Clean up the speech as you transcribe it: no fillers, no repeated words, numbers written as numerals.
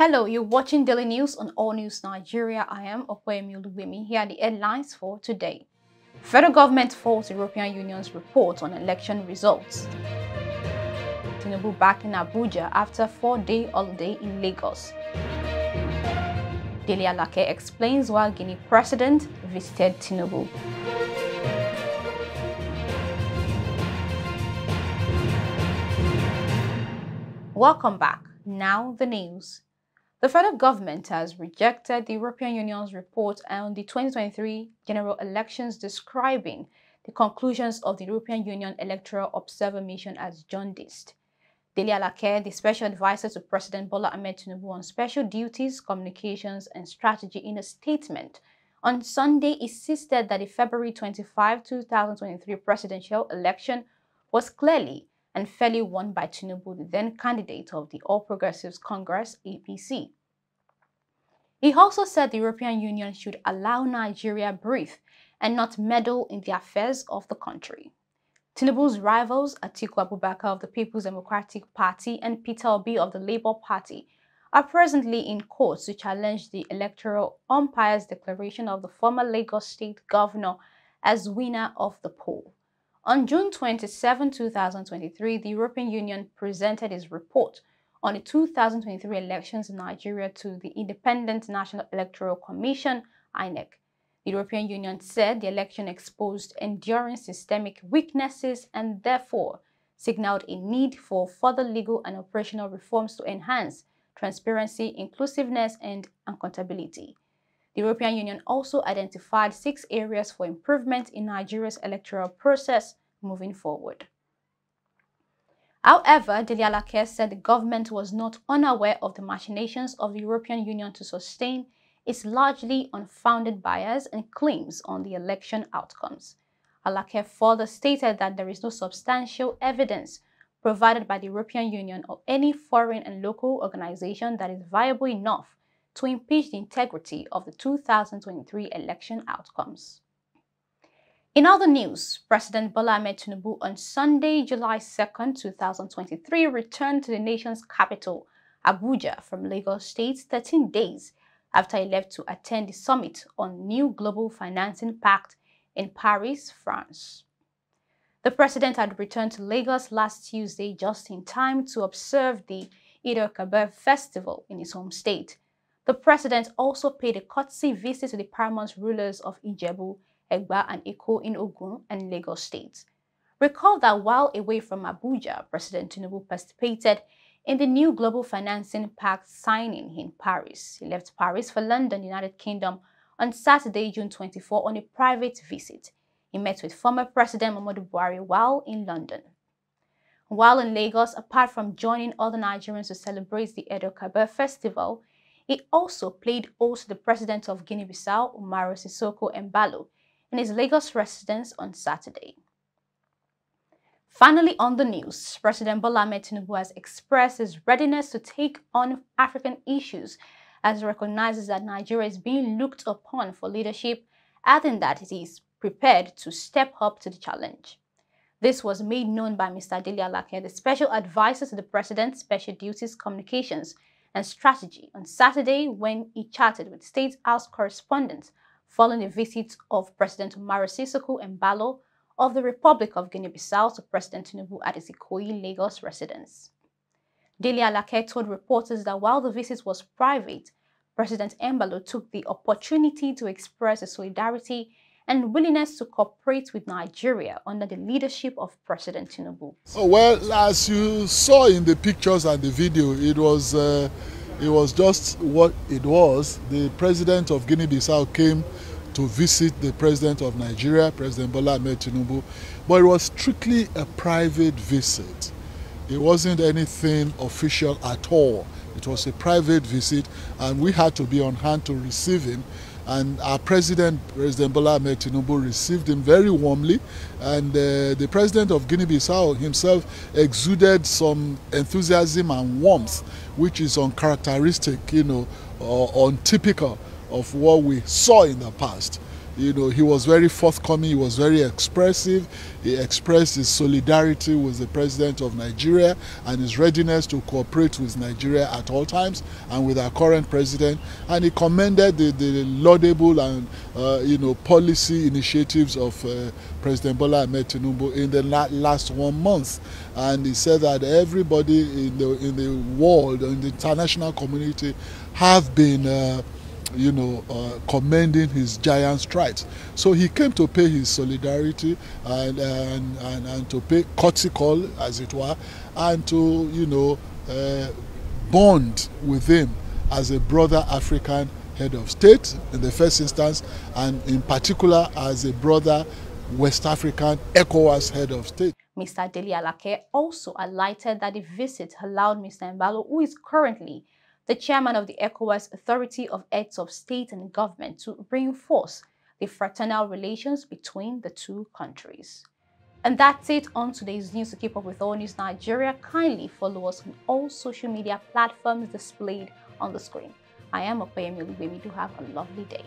Hello, you're watching Daily News on All News Nigeria. I am Okwemi Oluwemi. Here are the headlines for today. Federal government faults European Union's report on election results. TINUBU back in ABUJA after 4-day holiday in Lagos. DELE ALAKE explains why Guinea president visited TINUBU. Welcome back. Now the news. The federal government has rejected the European Union's report on the 2023 general elections, describing the conclusions of the European Union Electoral Observer Mission as jaundiced. DELE ALAKE, the special advisor to President Bola Ahmed Tinubu on special duties, communications and strategy, in a statement on Sunday insisted that the February 25, 2023 presidential election was clearly and fairly won by Tinubu, the then candidate of the All Progressives Congress, APC. He also said the European Union should allow Nigeria breathe and not meddle in the affairs of the country. Tinubu's rivals, Atiku Abubakar of the People's Democratic Party and Peter Obi of the Labour Party, are presently in court to challenge the electoral umpire's declaration of the former Lagos State governor as winner of the poll. On June 27, 2023, the European Union presented its report on the 2023 elections in Nigeria to the Independent National Electoral Commission, INEC. The European Union said the election exposed enduring systemic weaknesses and therefore signaled a need for further legal and operational reforms to enhance transparency, inclusiveness, and accountability. The European Union also identified 6 areas for improvement in Nigeria's electoral process moving forward. However, DELE ALAKE said the government was not unaware of the machinations of the European Union to sustain its largely unfounded bias and claims on the election outcomes. ALAKE further stated that there is no substantial evidence provided by the European Union or any foreign and local organization that is viable enough to impeach the integrity of the 2023 election outcomes. In other news, President Bola Ahmed Tinubu on Sunday, July 2, 2023, returned to the nation's capital, Abuja, from Lagos State 13 days after he left to attend the summit on new global financing pact in Paris, France. The president had returned to Lagos last Tuesday just in time to observe the Eid al-Kabir festival in his home state. The president also paid a courtesy visit to the paramount rulers of Ijebu, Egba and Eko in Ogun and Lagos states. Recall that while away from Abuja, President Tinubu participated in the new Global Financing Pact signing in Paris. He left Paris for London, United Kingdom, on Saturday, June 24, on a private visit. He met with former President Muhammadu Buhari while in London. While in Lagos, apart from joining other Nigerians to celebrate the Eid al-Kabir festival, he also played host to the president of Guinea-Bissau, Umaru Sissoco Embalo, in his Lagos residence on Saturday. Finally, on the news, President Bola Ahmed Tinubu has expressed his readiness to take on African issues as he recognizes that Nigeria is being looked upon for leadership, adding that he is prepared to step up to the challenge. This was made known by Mr. DELE ALAKE, the special advisor to the President, Special Duties, Communications and Strategy, on Saturday when he chatted with State House correspondents following the visit of President Umaru Sissoco Embalo of the Republic of Guinea-Bissau to President Tinubu at his Ikoyi, Lagos residence. DELE ALAKE told reporters that while the visit was private, President Embalo took the opportunity to express his solidarity and willingness to cooperate with Nigeria under the leadership of President Tinubu. Oh, well, as you saw in the pictures and the video, it was just what it was. The president of Guinea-Bissau came to visit the president of Nigeria, President Bola Ahmed Tinubu, but it was strictly a private visit. It wasn't anything official at all. It was a private visit, and we had to be on hand to receive him. And our president, President Bola Ahmed Tinubu, received him very warmly, and the president of Guinea-Bissau himself exuded some enthusiasm and warmth, which is uncharacteristic, untypical of what we saw in the past. you know, he was very forthcoming, he was very expressive. He expressed his solidarity with the president of Nigeria and his readiness to cooperate with Nigeria at all times and with our current president. And he commended the laudable and you know, policy initiatives of President Bola Ahmed TINUBU in the last 1 month. And he said that everybody in the world, in the international community, have been you know, commending his giant strides. So he came to pay his solidarity and to pay courtesy call, as it were, and to, you know, bond with him as a brother African head of state in the first instance, and in particular as a brother West African ECOWAS head of state. Mr. DELE ALAKE also highlighted that the visit allowed Mr. Embalo, who is currently the chairman of the ECOWAS Authority of Heads of State and Government, to reinforce the fraternal relations between the two countries. And that's it on today's news. To keep up with All News Nigeria, kindly follow us on all social media platforms displayed on the screen. I am Opeyemi Olubemi. Do have a lovely day.